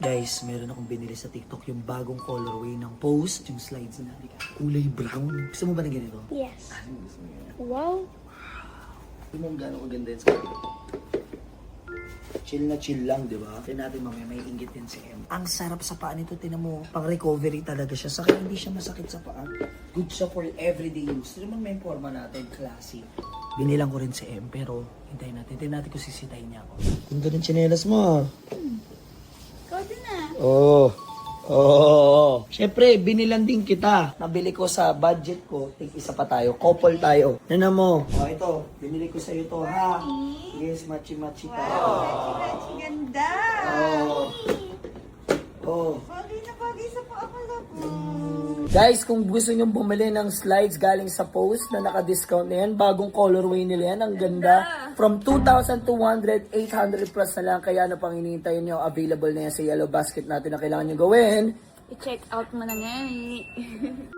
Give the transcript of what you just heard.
Guys, meron akong binili sa TikTok yung bagong colorway ng post, yung slides na kulay brown. Gusto mo ba ng ganito? Yes. Wow. Ito mo gano'ng kaganda yan sa akin. Chill na chill lang, di ba? Tignan natin mamaya, may inggit din si M. Ang sarap sa paa nito, tinan mo. Pang recovery talaga siya. Saka hindi siya masakit sa paa. Good siya for everyday use. Tignan mo may forma natin, classy. Binilang ko rin si M, pero hintayin natin. Tignan natin kung sisitayin niya ako. Ganda ng tsinelas mo, ah. Ikaw din na. Oo. Oo. Siyempre, binilan din kita. Nabili ko sa budget ko. Isa pa tayo. Couple tayo. Ano mo? Oh, ito. Binili ko sa'yo to, ha? Yes, machi-machi tayo. Wow, ganda. Oh. Oh. Bagay na bagay sa paa ko, labo. Guys, kung gusto nyo bumili ng slides galing sa post na naka-discount na yan, bagong colorway nila yan, ang ganda. From 2,200, 800 plus na lang, kaya ano pang inihintayin nyo, available na yan sa yellow basket natin na kailangan nyo gawin. I-check out mo na ngayon.